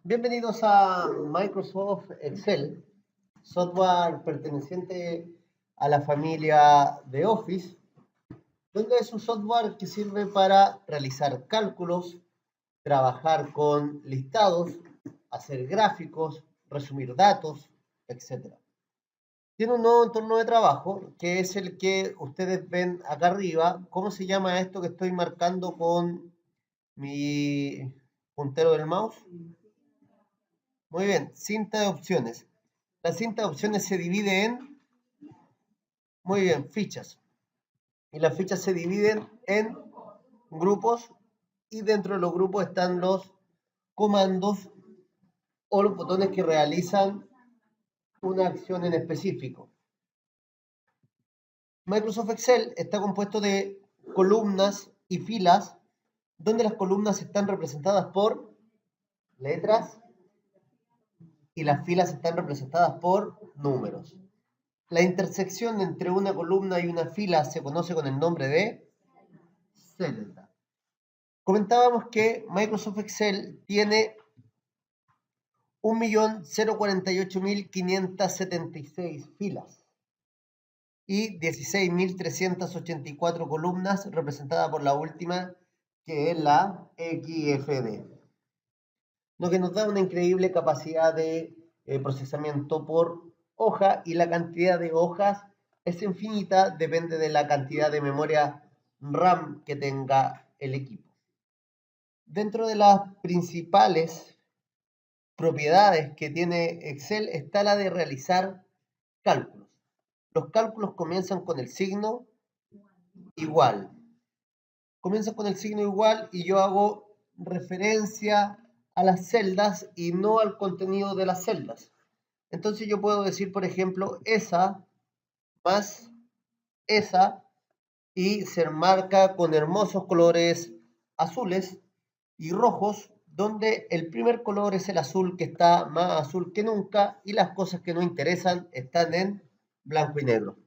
Bienvenidos a Microsoft Excel, software perteneciente a la familia de Office, donde es un software que sirve para realizar cálculos, trabajar con listados, hacer gráficos, resumir datos, etc. Tiene un nuevo entorno de trabajo, que es el que ustedes ven acá arriba. ¿Cómo se llama esto que estoy marcando con mi puntero del mouse? Muy bien, cinta de opciones. La cinta de opciones se divide en, muy bien, fichas. Y las fichas se dividen en grupos y dentro de los grupos están los comandos o los botones que realizan una acción en específico. Microsoft Excel está compuesto de columnas y filas, donde las columnas están representadas por letras y las filas están representadas por números. La intersección entre una columna y una fila se conoce con el nombre de celda. Comentábamos que Microsoft Excel tiene 1.048.576 filas y 16.384 columnas, representadas por la última, que es la XFD, lo que nos da una increíble capacidad de procesamiento por hoja, y la cantidad de hojas es infinita, depende de la cantidad de memoria RAM que tenga el equipo. Dentro de las principales propiedades que tiene Excel está la de realizar cálculos. Los cálculos comienzan con el signo igual. Comienzan con el signo igual y yo hago referencia a las celdas y no al contenido de las celdas. Entonces yo puedo decir, por ejemplo, esa más esa, y se marca con hermosos colores azules y rojos, donde el primer color es el azul, que está más azul que nunca, y las cosas que no interesan están en blanco y negro.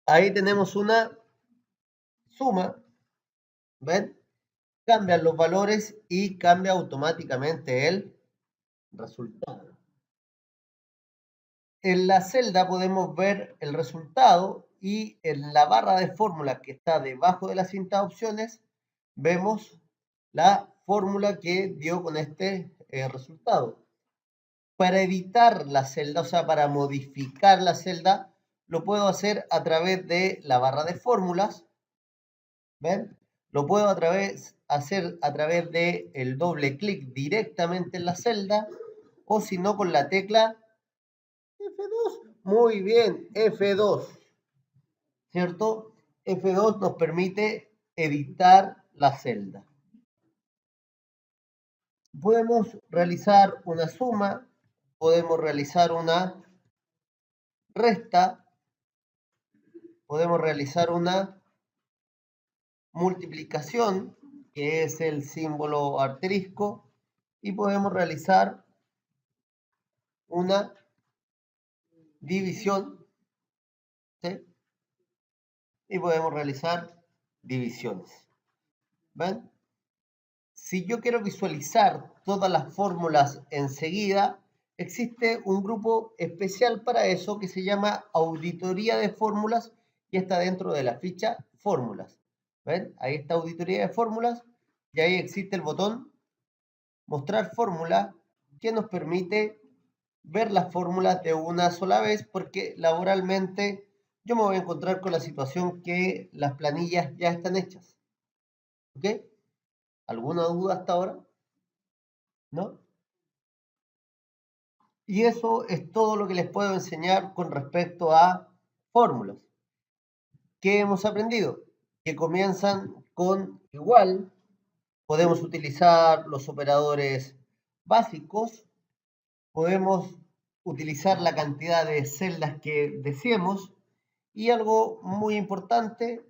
Ahí tenemos una suma, ¿ven? Cambian los valores y cambia automáticamente el resultado. En la celda podemos ver el resultado, y en la barra de fórmula que está debajo de la cinta de opciones vemos la fórmula que dio con este resultado. Para editar la celda, o sea, para modificar la celda, lo puedo hacer a través de la barra de fórmulas. ¿Ven? Lo puedo hacer a través de el doble clic directamente en la celda, o si no con la tecla F2. Muy bien, F2. ¿Cierto? F2 nos permite editar la celda. Podemos realizar una suma, podemos realizar una resta, podemos realizar una multiplicación, que es el símbolo asterisco, y podemos realizar una división, ¿sí? Y podemos realizar divisiones. ¿Ven? Si yo quiero visualizar todas las fórmulas enseguida, existe un grupo especial para eso que se llama auditoría de fórmulas, y está dentro de la ficha fórmulas. ¿Ven? Ahí está auditoría de fórmulas, y ahí existe el botón mostrar fórmula, que nos permite ver las fórmulas de una sola vez, porque laboralmente yo me voy a encontrar con la situación que las planillas ya están hechas. ¿Ok? ¿Alguna duda hasta ahora? ¿No? Y eso es todo lo que les puedo enseñar con respecto a fórmulas. ¿Qué hemos aprendido? Que comienzan con igual. Podemos utilizar los operadores básicos. Podemos utilizar la cantidad de celdas que deseemos. Y algo muy importante,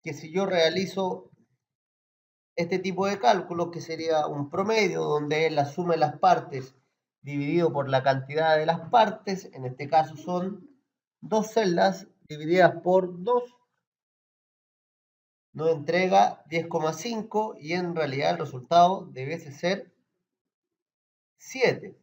que si yo realizo este tipo de cálculos, que sería un promedio, donde es la suma de las partes dividido por la cantidad de las partes, en este caso son dos celdas divididas por 2, nos entrega 10,5 y en realidad el resultado debe ser 7.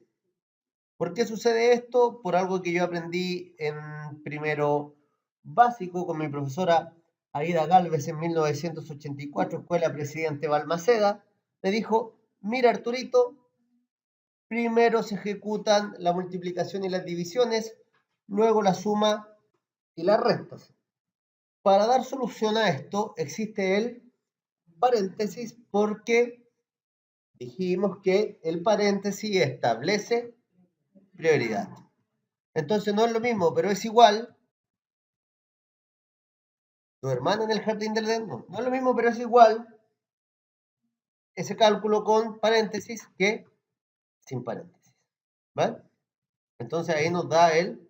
¿Por qué sucede esto? Por algo que yo aprendí en primero básico con mi profesora Aida Gálvez en 1984, Escuela Presidente Balmaceda. Me dijo, mira Arturito, primero se ejecutan la multiplicación y las divisiones, luego la suma y las restas. Para dar solución a esto existe el paréntesis porque dijimos que el paréntesis establece prioridad. Entonces no es lo mismo, pero es igual. Tu hermana en el jardín del Edén, no es lo mismo, pero es igual ese cálculo con paréntesis que sin paréntesis. ¿Vale? Entonces ahí nos da el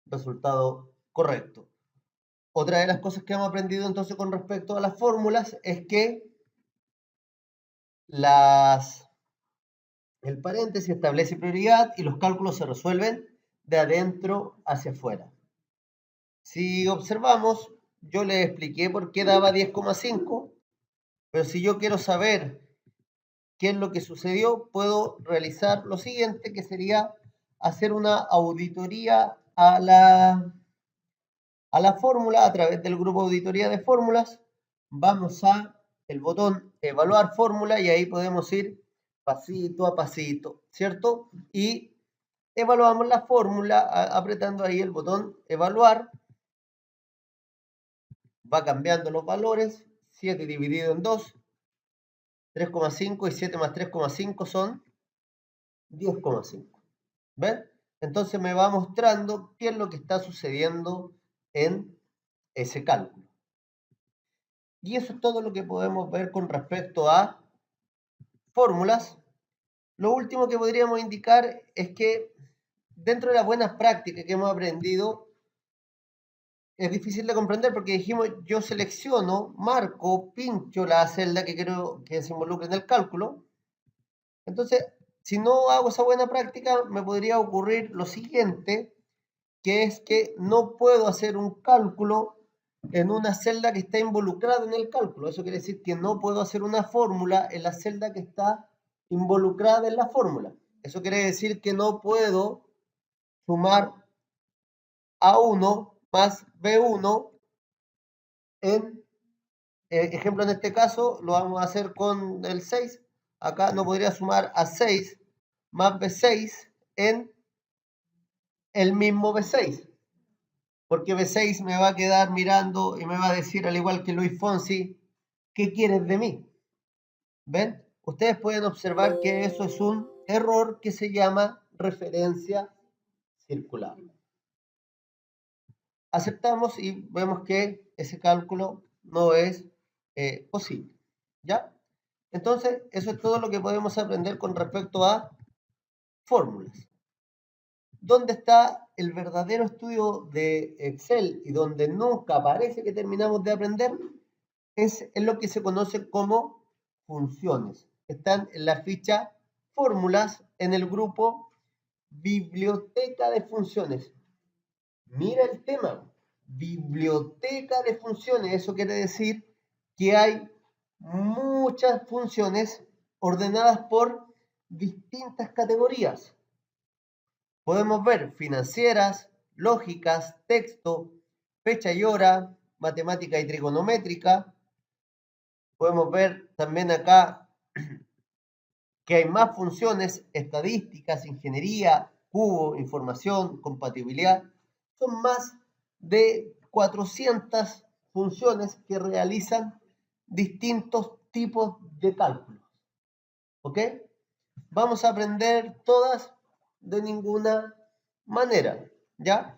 resultado correcto. Otra de las cosas que hemos aprendido entonces con respecto a las fórmulas es que el paréntesis establece prioridad y los cálculos se resuelven de adentro hacia afuera. Si observamos, yo les expliqué por qué daba 10,5, pero si yo quiero saber qué es lo que sucedió, puedo realizar lo siguiente, que sería hacer una auditoría a la fórmula a través del grupo auditoría de fórmulas. Vamos a el botón evaluar fórmula y ahí podemos ir pasito a pasito, ¿cierto? Y evaluamos la fórmula apretando ahí el botón evaluar. Va cambiando los valores, 7 dividido en 2, 3,5 y 7 más 3,5 son 10,5. ¿Ven? Entonces me va mostrando qué es lo que está sucediendo en ese cálculo. Y eso es todo lo que podemos ver con respecto a fórmulas. Lo último que podríamos indicar es que dentro de las buenas prácticas que hemos aprendido, es difícil de comprender porque dijimos, yo selecciono, marco, pincho la celda que quiero que se involucre en el cálculo. Entonces, si no hago esa buena práctica, me podría ocurrir lo siguiente, que es que no puedo hacer un cálculo en una celda que está involucrada en el cálculo. Eso quiere decir que no puedo hacer una fórmula en la celda que está involucrada en la fórmula. Eso quiere decir que no puedo sumar A1 más B1 en, ejemplo en este caso, lo vamos a hacer con el 6. Acá no podría sumar A6 más B6 en el mismo B6. Porque B6 me va a quedar mirando y me va a decir, al igual que Luis Fonsi, ¿qué quieres de mí? ¿Ven? Ustedes pueden observar que eso es un error que se llama referencia circular. Aceptamos y vemos que ese cálculo no es posible. ¿Ya? Entonces, eso es todo lo que podemos aprender con respecto a fórmulas. ¿Dónde está el verdadero estudio de Excel y donde nunca parece que terminamos de aprender? Es en lo que se conoce como funciones. Están en la ficha fórmulas en el grupo biblioteca de funciones. Mira el tema, biblioteca de funciones. Eso quiere decir que hay muchas funciones ordenadas por distintas categorías. Podemos ver financieras, lógicas, texto, fecha y hora, matemática y trigonométrica. Podemos ver también acá que hay más funciones, estadísticas, ingeniería, cubo, información, compatibilidad. Son más de 400 funciones que realizan distintos tipos de cálculos. ¿Ok? Vamos a aprender todas de ninguna manera, ¿ya?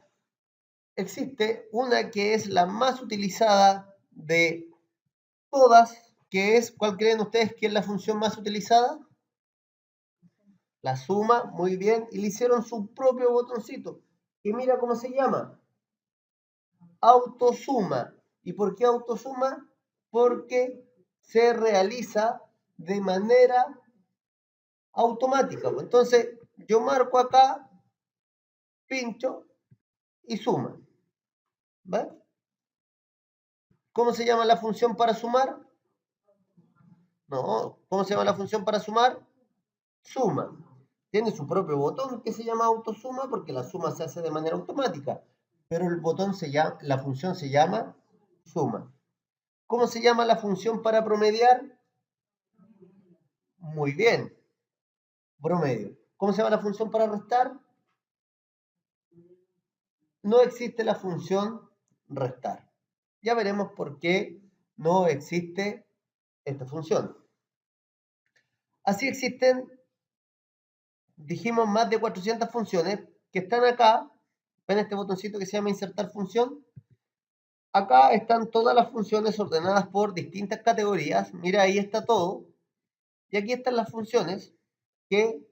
Existe una que es la más utilizada de todas, que es, ¿cuál creen ustedes que es la función más utilizada? La suma, muy bien, y le hicieron su propio botoncito. Y mira cómo se llama. Autosuma. ¿Y por qué autosuma? Porque se realiza de manera automática. Entonces, yo marco acá, pincho y suma. ¿Ves? ¿Cómo se llama la función para sumar? No, ¿cómo se llama la función para sumar? Suma. Tiene su propio botón que se llama autosuma porque la suma se hace de manera automática, pero el botón la función se llama suma. ¿Cómo se llama la función para promediar? Muy bien, promedio. ¿Cómo se llama la función para restar? No existe la función restar. Ya veremos por qué no existe esta función. Así existen, dijimos, más de 400 funciones que están acá. ¿Ven este botoncito que se llama insertar función? Acá están todas las funciones ordenadas por distintas categorías. Mira, ahí está todo. Y aquí están las funciones que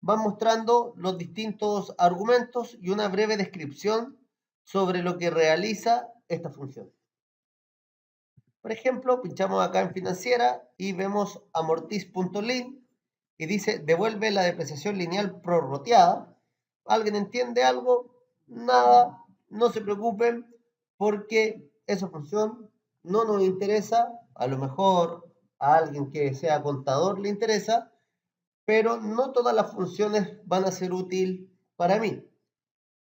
van mostrando los distintos argumentos y una breve descripción sobre lo que realiza esta función. Por ejemplo, pinchamos acá en financiera y vemos amortiz.lin y dice devuelve la depreciación lineal prorrateada. ¿Alguien entiende algo? Nada, no se preocupen porque esa función no nos interesa. A lo mejor a alguien que sea contador le interesa, pero no todas las funciones van a ser útiles para mí.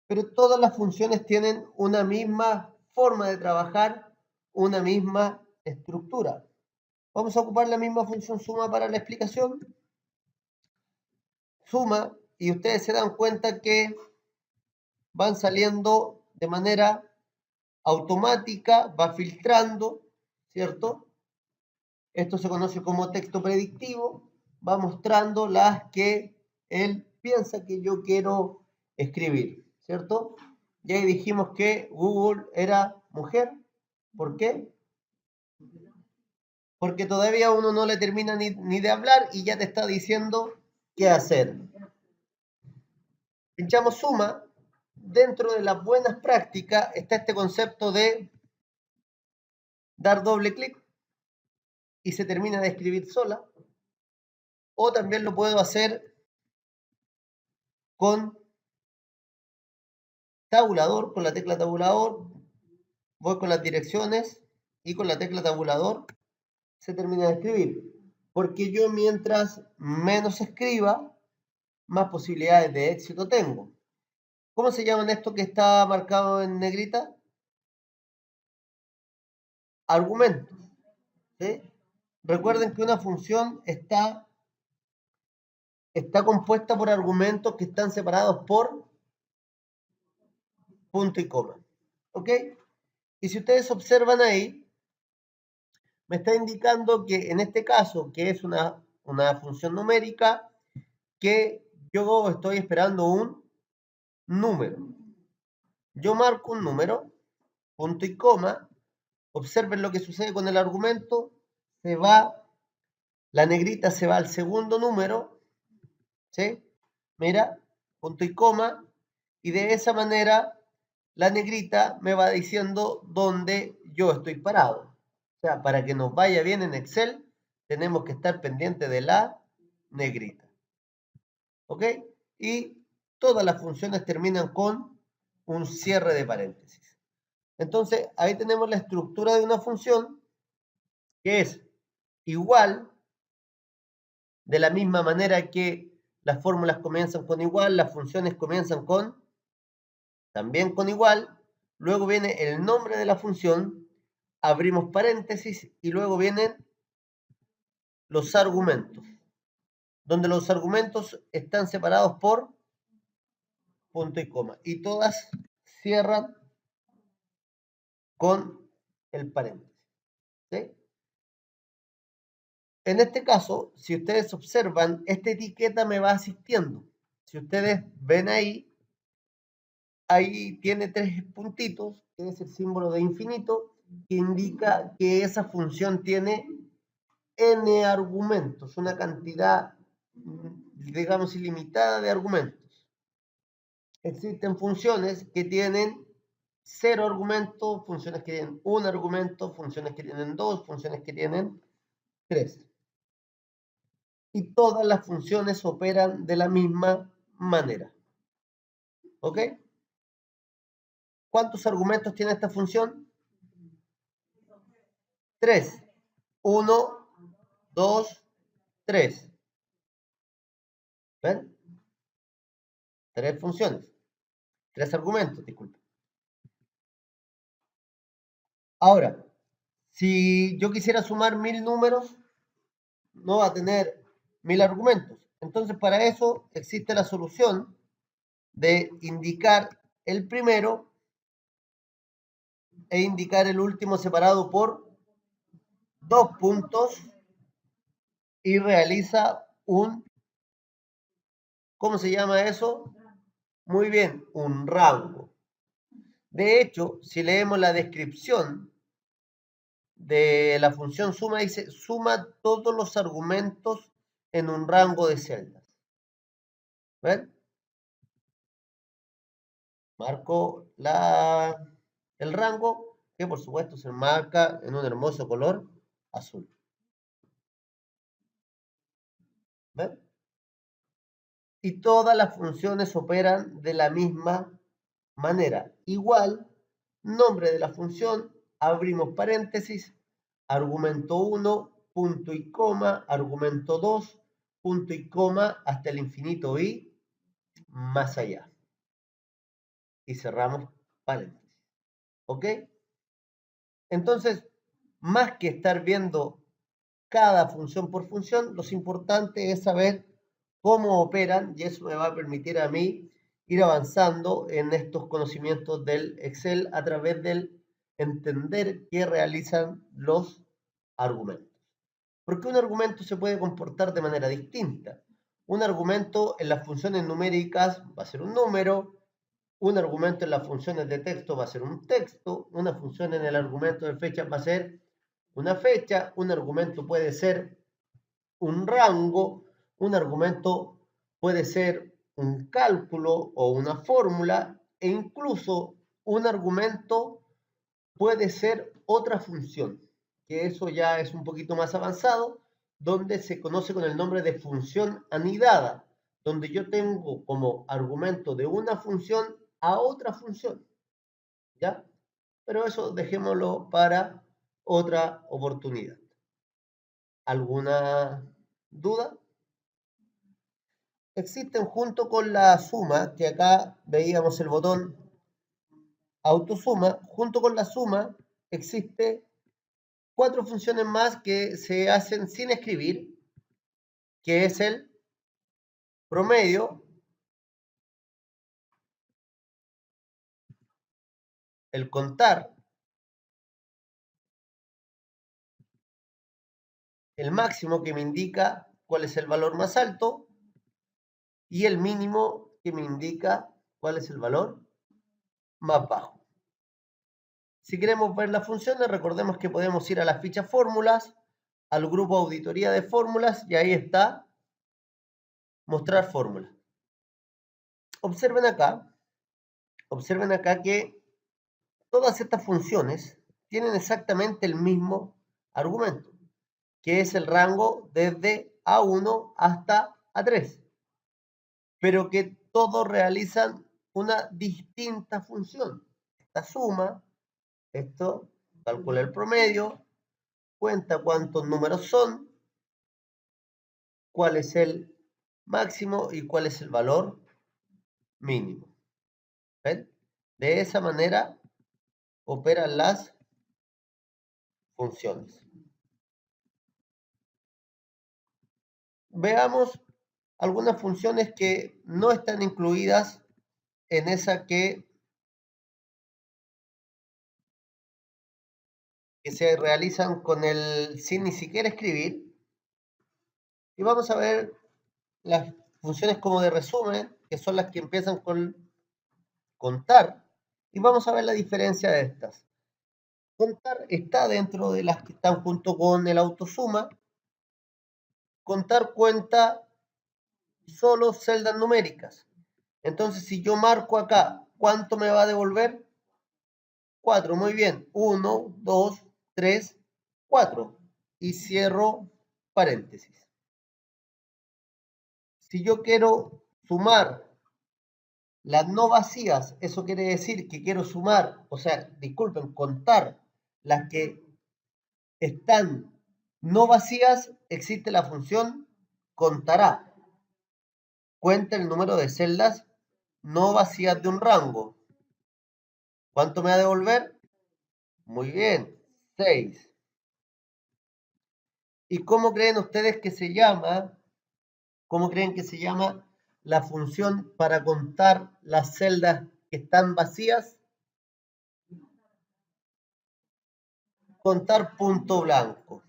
Pero todas las funciones tienen una misma forma de trabajar, una misma estructura. Vamos a ocupar la misma función suma para la explicación. Suma, y ustedes se dan cuenta que van saliendo de manera automática, va filtrando, ¿cierto? Esto se conoce como texto predictivo, va mostrando las que él piensa que yo quiero escribir, ¿cierto? Y ahí dijimos que Google era mujer. ¿Por qué? Porque todavía uno no le termina ni de hablar y ya te está diciendo qué hacer. Pinchamos suma. Dentro de las buenas prácticas está este concepto de dar doble clic y se termina de escribir sola. O también lo puedo hacer con tabulador, con la tecla tabulador. Voy con las direcciones y con la tecla tabulador se termina de escribir. Porque yo mientras menos escriba, más posibilidades de éxito tengo. ¿Cómo se llaman esto que está marcado en negrita? Argumentos. ¿Sí? Recuerden que una función está compuesta por argumentos que están separados por punto y coma. ¿Ok? Y si ustedes observan ahí, me está indicando que en este caso, que es una función numérica, que yo estoy esperando un número. Yo marco un número, punto y coma, observen lo que sucede con el argumento, se va, la negrita se va al segundo número, ¿sí? Mira, punto y coma, y de esa manera la negrita me va diciendo dónde yo estoy parado. O sea, para que nos vaya bien en Excel, tenemos que estar pendiente de la negrita. ¿Ok? Y todas las funciones terminan con un cierre de paréntesis. Entonces, ahí tenemos la estructura de una función que es igual, de la misma manera que las fórmulas comienzan con igual, las funciones comienzan también con igual, luego viene el nombre de la función, abrimos paréntesis y luego vienen los argumentos, donde los argumentos están separados por punto y coma y todas cierran con el paréntesis. ¿Sí? En este caso, si ustedes observan, esta etiqueta me va asistiendo. Si ustedes ven ahí tiene tres puntitos, que es el símbolo de infinito, que indica que esa función tiene n argumentos, una cantidad, digamos, ilimitada de argumentos. Existen funciones que tienen 0 argumentos, funciones que tienen 1 argumento, funciones que tienen 2, funciones que tienen 3. Y todas las funciones operan de la misma manera. ¿Ok? ¿Cuántos argumentos tiene esta función? 3. 1, 2, 3. ¿Ven? 3 funciones. 3 argumentos, disculpe. Ahora, si yo quisiera sumar 1000 números, no va a tener 1000 argumentos. Entonces, para eso existe la solución de indicar el primero e indicar el último separado por 2 puntos y realiza un, ¿cómo se llama eso? Muy bien, un rango. De hecho, si leemos la descripción de la función suma, dice suma todos los argumentos en un rango de celdas. ¿Ven? Marco el rango, que por supuesto se marca en un hermoso color azul. ¿Ven? Y todas las funciones operan de la misma manera. Igual, nombre de la función, abrimos paréntesis, argumento 1, punto y coma, argumento 2, punto y coma, hasta el infinito y más allá. Y cerramos paréntesis. ¿Ok? Entonces, más que estar viendo cada función por función, lo importante es saber cómo operan y eso me va a permitir a mí ir avanzando en estos conocimientos del Excel a través del entender qué realizan los argumentos. Porque un argumento se puede comportar de manera distinta. Un argumento en las funciones numéricas va a ser un número, un argumento en las funciones de texto va a ser un texto, una función en el argumento de fechas va a ser una fecha, un argumento puede ser un rango, un argumento puede ser un cálculo o una fórmula e incluso un argumento puede ser otra función, que eso ya es un poquito más avanzado, donde se conoce con el nombre de función anidada, donde yo tengo como argumento de una función a otra función, ¿ya? Pero eso dejémoslo para otra oportunidad. ¿Alguna duda? Existen junto con la suma, que acá veíamos el botón autosuma, junto con la suma existe 4 funciones más que se hacen sin escribir, que es el promedio, el contar, el máximo que me indica cuál es el valor más alto y el mínimo que me indica cuál es el valor más bajo. Si queremos ver las funciones, recordemos que podemos ir a las fichas fórmulas, al grupo auditoría de fórmulas y ahí está mostrar fórmula. Observen acá que todas estas funciones tienen exactamente el mismo argumento, que es el rango desde A1 hasta A3, pero que todos realizan una distinta función. Esta suma, esto calcula el promedio, cuenta cuántos números son, cuál es el máximo y cuál es el valor mínimo. ¿Ven? De esa manera operan las funciones. Veamos algunas funciones que no están incluidas en esa que se realizan con el sin ni siquiera escribir. Y vamos a ver las funciones como de resumen, que son las que empiezan con contar. Y vamos a ver la diferencia de estas. Contar está dentro de las que están junto con el autosuma. Contar cuenta solo celdas numéricas. Entonces, si yo marco acá, ¿cuánto me va a devolver? 4, muy bien. 1, 2, 3, 4. Y cierro paréntesis. Si yo quiero sumar las no vacías, eso quiere decir que quiero sumar, o sea, disculpen, contar las que están no vacías, existe la función contará. Cuenta el número de celdas no vacías de un rango. ¿Cuánto me va a devolver? Muy bien, 6. ¿Y cómo creen ustedes que se llama? ¿Cómo creen que se llama la función para contar las celdas que están vacías? Contar punto blanco.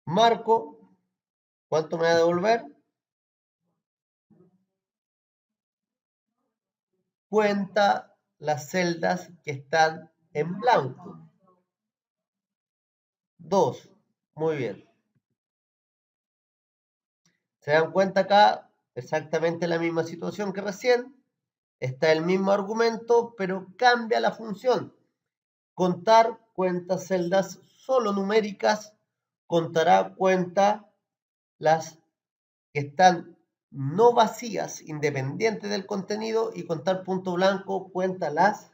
Marco, ¿cuánto me va a devolver? Cuenta las celdas que están en blanco. 2. Muy bien. ¿Se dan cuenta acá? Exactamente la misma situación que recién. Está el mismo argumento, pero cambia la función. Contar cuenta celdas solo numéricas, contará cuenta las que están no vacías, independientes del contenido, y contar punto blanco cuenta las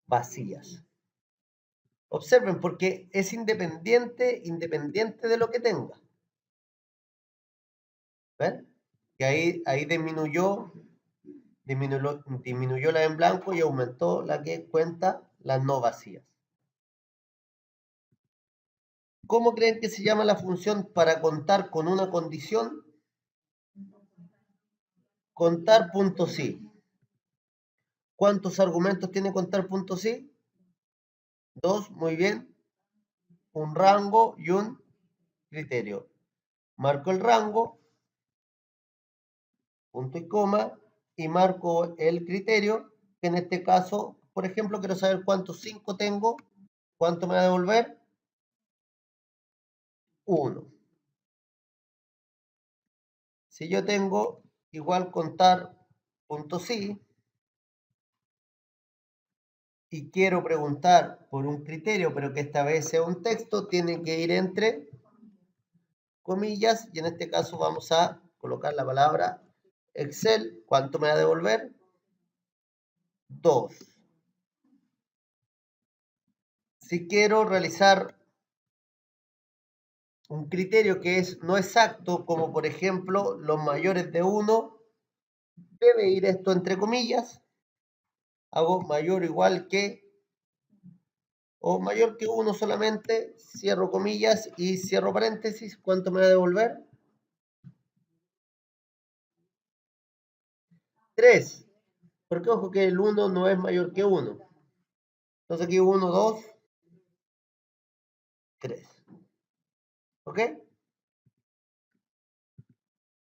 vacías. Observen, porque es independiente de lo que tenga. ¿Ven? Que ahí disminuyó la en blanco y aumentó la que cuenta las no vacías. ¿Cómo creen que se llama la función para contar con una condición? Contar punto sí. ¿Cuántos argumentos tiene contar punto sí? 2, muy bien. Un rango y un criterio. Marco el rango, punto y coma, y marco el criterio, que en este caso, por ejemplo, quiero saber cuántos 5 tengo. ¿Cuánto me va a devolver? 1. Si yo tengo igual contar punto sí y quiero preguntar por un criterio, pero que esta vez sea un texto, tiene que ir entre comillas, y en este caso vamos a colocar la palabra Excel. ¿Cuánto me va a devolver? 2. Si quiero realizar un criterio que es no exacto, como por ejemplo los mayores de 1, debe ir esto entre comillas. Hago mayor o igual que, o mayor que 1 solamente, cierro comillas y cierro paréntesis. ¿Cuánto me va a devolver? 3. Porque ojo que el 1 no es mayor que 1. Entonces aquí 1, 2, 3. ¿Ok?